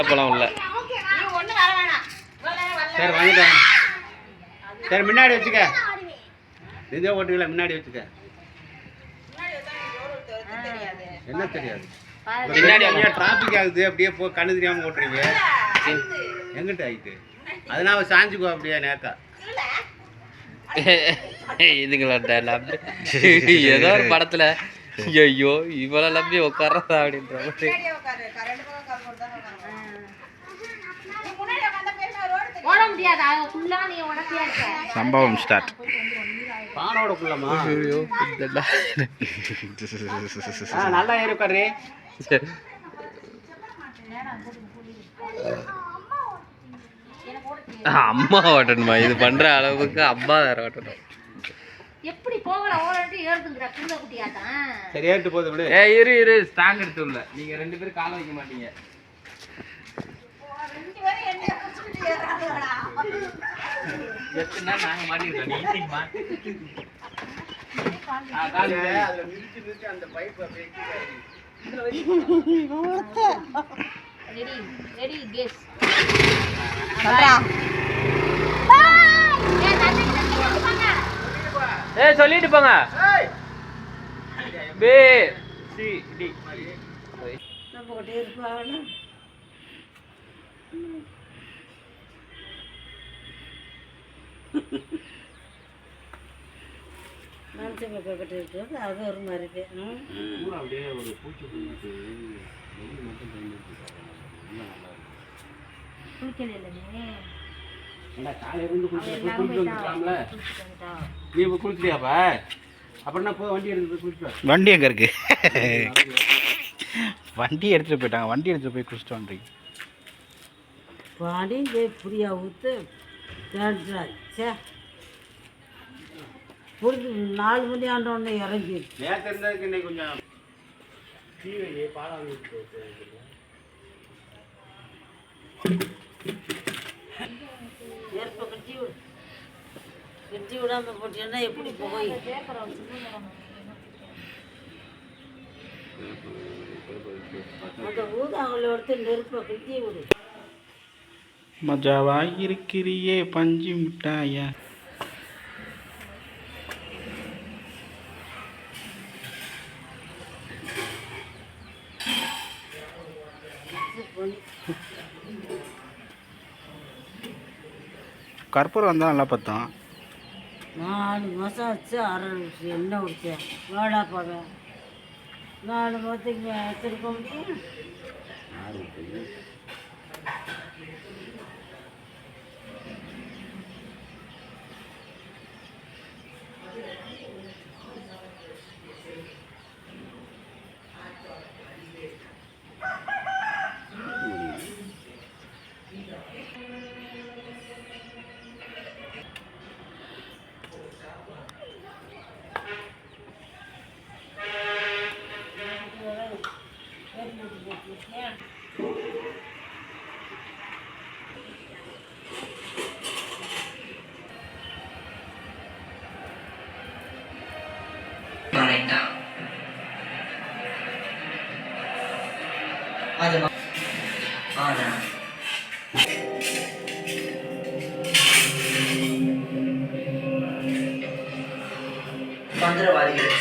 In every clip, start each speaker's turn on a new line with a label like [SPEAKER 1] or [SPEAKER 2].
[SPEAKER 1] வெளில போலாம் உள்ள.
[SPEAKER 2] சரி வாங்கிட்டேன். சரி முன்னாடி வச்சுக்க. இதே ஓட்டுல முன்னாடி வச்சுக்க. என்ன தெரியாது? பின்னாடி அப்படியே டிராஃபிக் ஆகுது, அப்படியே போ கண்ணு தெரியாம ஓட்டுறீங்க. எங்கிட்ட ஆயிட்டு அதனால சாஞ்சுக்கோ அப்படியே நேக்கா.
[SPEAKER 1] இதுங்களா ஏதோ ஒரு படத்துல ஐயோ இவளை நம்பி உட்கார்றதா அப்படின்ற
[SPEAKER 3] சம்பவம் ஸ்டார்ட்.
[SPEAKER 2] பானோட குள்ளமா நல்லா இருக்காரு.
[SPEAKER 1] அம்மா ஓட்டணுமா? இது பண்ற அளவுக்கு அம்மா வேற ஓட்டணும்.
[SPEAKER 4] எப்படி போகலாம் ஓரண்டி ஏறுதுங்கற குள்ள குட்டியாதான்.
[SPEAKER 2] சரி ஏறிட்டு போது விடு.
[SPEAKER 1] இரு ஸ்டாங் எடுத்து உள்ள. நீங்க ரெண்டு பேரும் கால வைக்க மாட்டீங்க.
[SPEAKER 4] ரெண்டு பேரும் என்ன புடிச்சிட்டு ஏறாங்கடா.
[SPEAKER 1] எத்தனை நாங்க மாட்டிட்டோம். நீ மாட்டி.
[SPEAKER 2] கால அதுல நிறுத்தி அந்த பைப் அப்படியே கீழே.
[SPEAKER 4] Ready guess. சொல்றா.
[SPEAKER 1] ஏய் சொல்லிட்டு போங்க. பி சி டி
[SPEAKER 4] நம்ம கிட்ட இருப்பானே. மனசு பக்கத்துல இருக்கு. அது ஒரு மாதிரி இருக்கு.
[SPEAKER 2] பூரா அப்படியே ஒரு பூச்சி பூச்சி வெயில் மட்டும் பண்ணிட்டு
[SPEAKER 4] குளிக்கல இல்லனே.
[SPEAKER 2] ஏண்டா காலையில இருந்து குளிச்சிட்டு வந்துட்டோம்ல. நீ குளிச்சிட்டியாப்பா? அப்புறம் போ வண்டி எடுத்து குளிச்சு.
[SPEAKER 3] வண்டி எங்கே இருக்கு? வண்டி எடுத்துகிட்டு போயிட்டாங்க. வண்டி எடுத்துகிட்டு போய் குளிச்சுட்டு வந்துறீங்க.
[SPEAKER 4] பாடி புரியா ஊற்று சே புரிஞ்சு 4 மணி ஆண்டோடனே இறங்கி
[SPEAKER 2] நேற்று இருந்ததுக்கு இன்னைக்கு கொஞ்சம் தீவை பாலம்
[SPEAKER 4] நெருப்பை கட்டி விடாம போட்டீங்கன்னா எப்படி போய் அந்த ஊதாங்களை எடுத்து நெருப்பை கட்டி விடு.
[SPEAKER 3] மஜாவா இருக்கிறியே பஞ்சு மிட்டாயா. கற்பூரம் வந்தால் நல்லா பார்த்தோம்.
[SPEAKER 4] 4 மாதம் வச்சு எண்ணெய் விடுச்சேன். வாடா போக 4 மாதத்துக்கு வச்சிருக்க முடியும்.
[SPEAKER 5] மந்திரவாதிகள்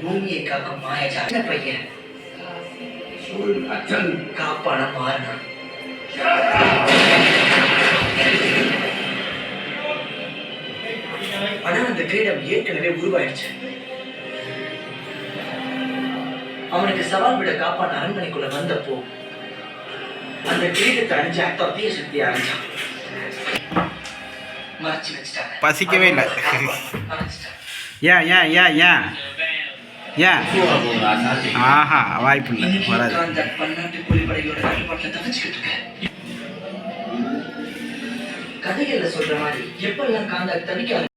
[SPEAKER 5] பூமியை காக்கும் மாயஜால பையன் காப்பான மாறினான். ஆனா அந்த கிரீடம் ஏற்கனவே உருவாயிடுச்சு. அவனுக்கு சவால் விட காப்பான அரண்மனைக்குள்ள வந்தப்போ அந்த கிரீடத்தை அணிஞ்சு அத்தீய சக்தி அடைஞ்சான். மறைச்சு வச்சுட்டாங்க.
[SPEAKER 3] பசிக்கவே இல்லை. ஏன் ஏன் ஏன் ஏன் ஏன் ஆஹா வாய்ப்பு இல்லை வராது.
[SPEAKER 5] பன்னாட்டு புலிப்படையோட கட்டுப்பாட்டில் தவிச்சுக்கிட்டு இருக்க. கதைகள்ல சொல்ற மாதிரி எப்பெல்லாம் காந்தா தவிக்க